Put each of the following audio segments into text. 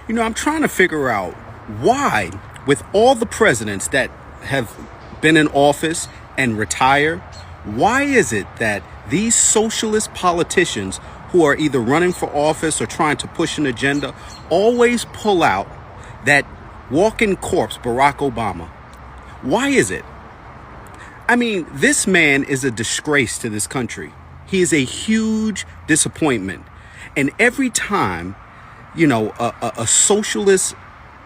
I'm trying to figure out why, with all the presidents that have been in office and retired, why is it that these socialist politicians who are either running for office or trying to push an agenda always pull out that walking corpse, Barack Obama? Why is it? I mean, this man is a disgrace to this country. He is a huge disappointment. And every time, a socialist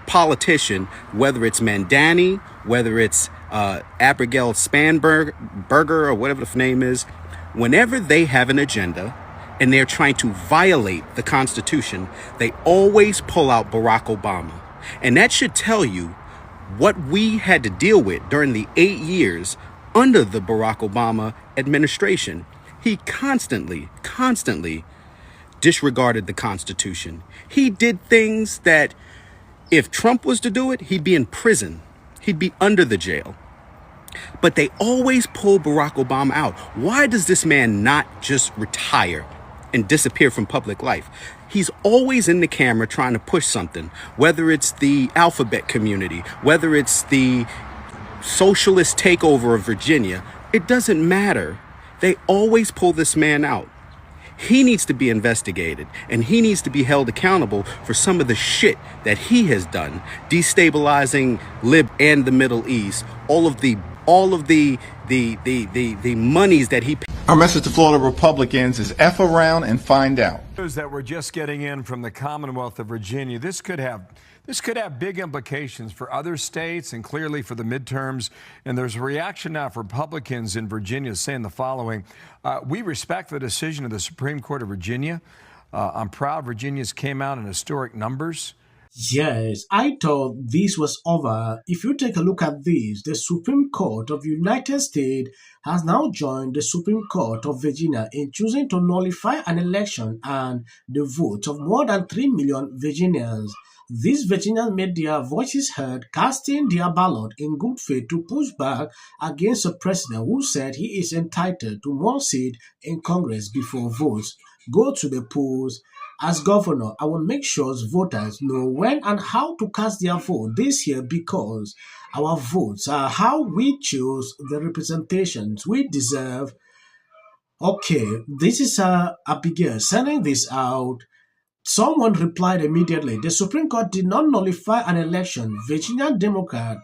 politician, whether it's Mandani, whether it's Abigail Spanberger or whatever the name is, whenever they have an agenda and they're trying to violate the Constitution, they always pull out Barack Obama. And that should tell you what we had to deal with during the 8 years under the Barack Obama administration. He constantly disregarded the Constitution. He did things that if Trump was to do it, he'd be in prison. He'd be under the jail. But they always pull Barack Obama out. Why does this man not just retire and disappear from public life? He's always in the camera trying to push something, whether it's the alphabet community, whether it's the socialist takeover of Virginia. It doesn't matter. They always pull this man out. He needs to be investigated, and he needs to be held accountable for some of the shit that he has done, destabilizing Lib and the Middle East, all of the monies that he paid. Our message to Florida Republicans is F around and find out. News that we're just getting in from the Commonwealth of Virginia. This could have big implications for other states and clearly for the midterms. And there's a reaction now for Republicans in Virginia saying the following: we respect the decision of the Supreme Court of Virginia. I'm proud Virginians came out in historic numbers. Yes, I thought this was over. If you take a look at this, the Supreme Court of the United States has now joined the Supreme Court of Virginia in choosing to nullify an election and the vote of more than 3 million Virginians. These Virginians made their voices heard, casting their ballot in good faith to push back against a president who said he is entitled to one seat in Congress before votes go to the polls. As governor, I will make sure voters know when and how to cast their vote this year, because our votes are how we choose the representations we deserve. Okay, this is Abigail sending this out. Someone replied immediately, the Supreme Court did not nullify an election. Virginia Democrat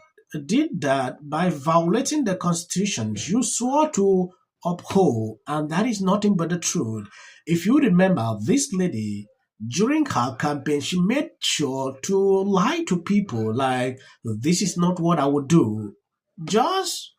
did that by violating the Constitution you swore to uphold, and that is nothing but the truth. If you remember, this lady, during her campaign, she made sure to lie to people like, this is not what I would do. Just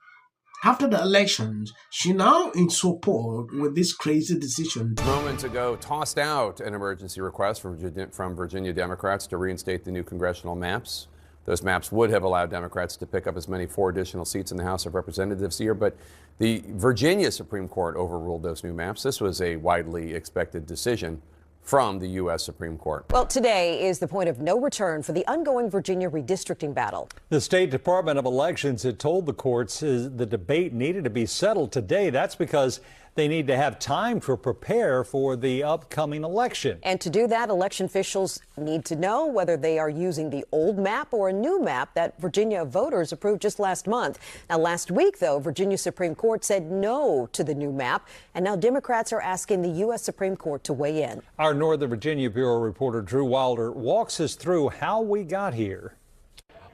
after the elections, she now in support with this crazy decision. Moments ago, tossed out an emergency request from Virginia Democrats to reinstate the new congressional maps. Those maps would have allowed Democrats to pick up as many 4 additional seats in the House of Representatives this year, but the Virginia Supreme Court overruled those new maps. This was a widely expected decision from the U.S. Supreme Court. Well, today is the point of no return for the ongoing Virginia redistricting battle. The State Department of Elections had told the courts the debate needed to be settled today. That's because they need to have time to prepare for the upcoming election. And to do that, election officials need to know whether they are using the old map or a new map that Virginia voters approved just last month. Now, last week, though, Virginia Supreme Court said no to the new map, and now Democrats are asking the U.S. Supreme Court to weigh in. Our Northern Virginia Bureau reporter Drew Wilder walks us through how we got here.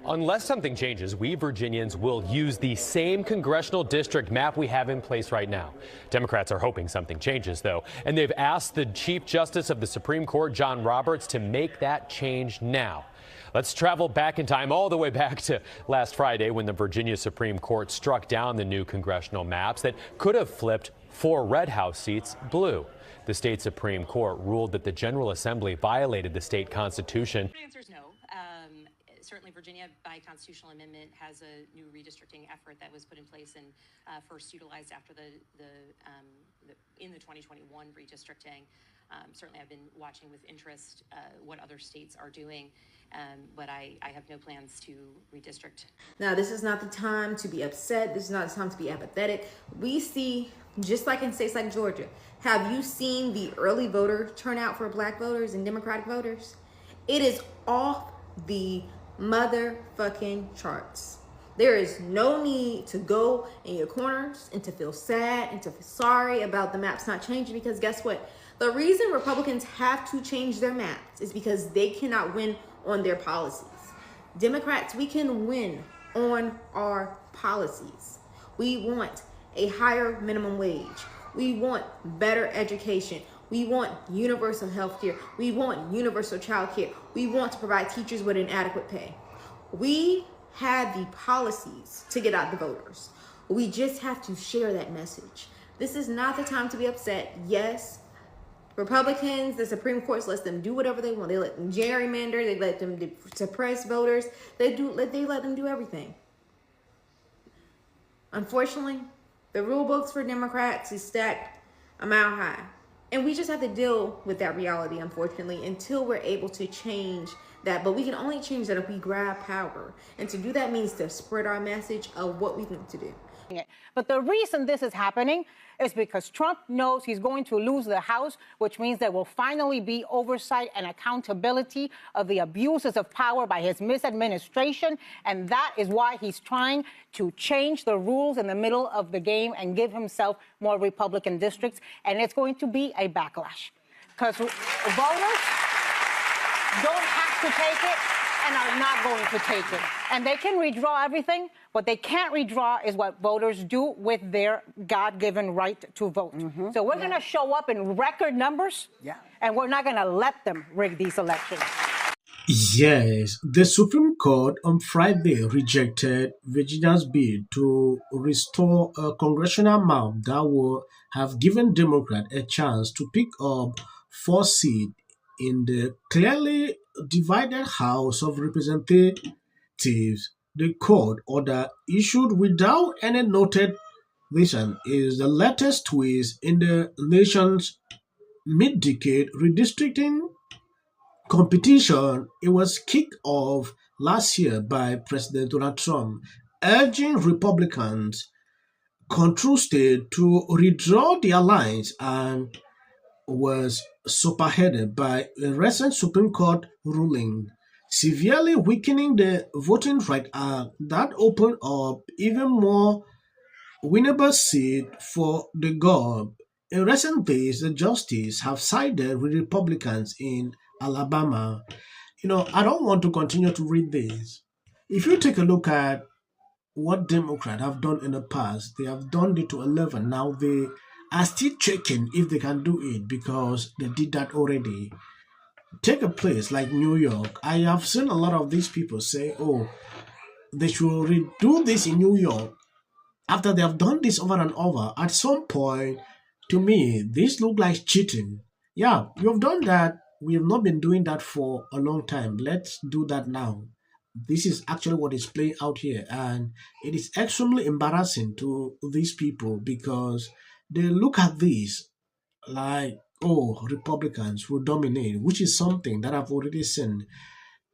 Unless something changes, we Virginians will use the same congressional district map we have in place right now. Democrats are hoping something changes, though, and they've asked the Chief Justice of the Supreme Court, John Roberts, to make that change now. Let's travel back in time, all the way back to last Friday, when the Virginia Supreme Court struck down the new congressional maps that could have flipped 4 red House seats blue. The state Supreme Court ruled that the General Assembly violated the state constitution. The answer is no. Certainly, Virginia, by constitutional amendment, has a new redistricting effort that was put in place and first utilized after in the 2021 redistricting. Certainly, I've been watching with interest what other states are doing, but I have no plans to redistrict. Now, this is not the time to be upset. This is not the time to be apathetic. We see, just like in states like Georgia, have you seen the early voter turnout for Black voters and Democratic voters? It is off the motherfucking charts. There is no need to go in your corners and to feel sad and to feel sorry about the maps not changing, because guess what? The reason Republicans have to change their maps is because they cannot win on their policies. Democrats, we can win on our policies. We want a higher minimum wage. We want better education. We want universal health care. We want universal child care. We want to provide teachers with an adequate pay. We have the policies to get out the voters. We just have to share that message. This is not the time to be upset. Yes, Republicans, the Supreme Court lets them do whatever they want. They let them gerrymander. They let them suppress voters. They let them do everything. Unfortunately, the rule books for Democrats is stacked a mile high. And we just have to deal with that reality, unfortunately, until we're able to change that. But we can only change that if we grab power. And to do that means to spread our message of what we want to do. But the reason this is happening is because Trump knows he's going to lose the House, which means there will finally be oversight and accountability of the abuses of power by his misadministration. And that is why he's trying to change the rules in the middle of the game and give himself more Republican districts. And it's going to be a backlash because voters don't have to take it and are not going to take it. And they can redraw everything. What they can't redraw is what voters do with their God-given right to vote. So we're going to show up in record numbers, and we're not going to let them rig these elections. Yes, the Supreme Court on Friday rejected Virginia's bid to restore a congressional map that would have given Democrats a chance to pick up 4 seats in the clearly divided House of Representatives. The court order, issued without any noted reason, is the latest twist in the nation's mid-decade redistricting competition. It was kicked off last year by President Donald Trump, urging Republicans control state to redraw their lines, and was superseded by a recent Supreme Court ruling, severely weakening the Voting Rights Act that opened up even more winnable seats for the GOP. In recent days, the justices have sided with Republicans in Alabama. I don't want to continue to read this. If you take a look at what Democrats have done in the past, they have done it to 11. Now they are still checking if they can do it because they did that already. Take a place like New York. I have seen a lot of these people say, oh, they should redo this in New York. After they have done this over and over, at some point, to me, this looks like cheating. Yeah, you've done that. We have not been doing that for a long time. Let's do that now. This is actually what is playing out here, and it is extremely embarrassing to these people because they look at this like, oh, Republicans will dominate, which is something that I've already seen.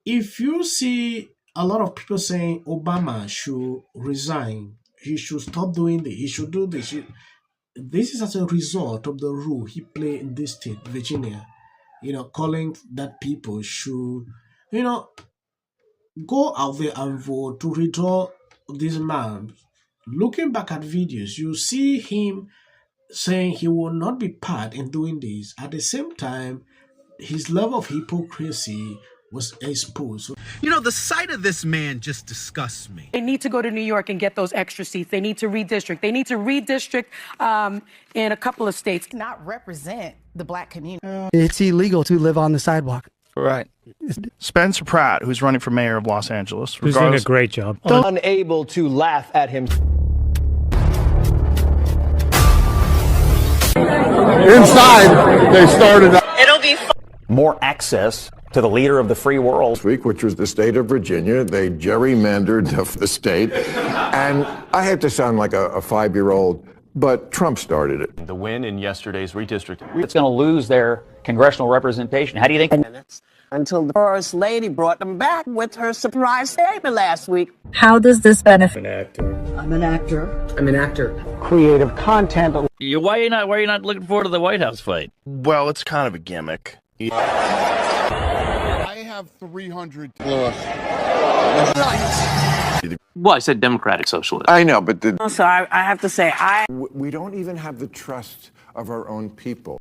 If you see a lot of people saying Obama should resign, he should stop doing this, he should do this. This is as a result of the role he played in this state, Virginia. Calling that people should, go out there and vote to redraw this map. Looking back at videos, you see him saying he will not be part in doing this. At the same time, his level of hypocrisy was exposed. The sight of this man just disgusts me. They need to go to New York and get those extra seats. They need to redistrict. They need to redistrict in a couple of states. Not represent the black community. It's illegal to live on the sidewalk. Right. Spencer Pratt, who's running for mayor of Los Angeles. Who's doing a great job. Unable to laugh at him. Inside, they started. It'll be more access to the leader of the free world. This week, which was the state of Virginia, they gerrymandered the state. And I hate to sound like a 5-year-old, but Trump started it. The win in yesterday's redistricting. It's going to lose their congressional representation. How do you think? Until the First Lady brought them back with her surprise statement last week. How does this benefit? I'm an actor. Creative content. Why are you not looking forward to the White House fight? Well, it's kind of a gimmick. I have 300. Well, I said democratic socialist. I know, but So I have to say, we don't even have the trust of our own people.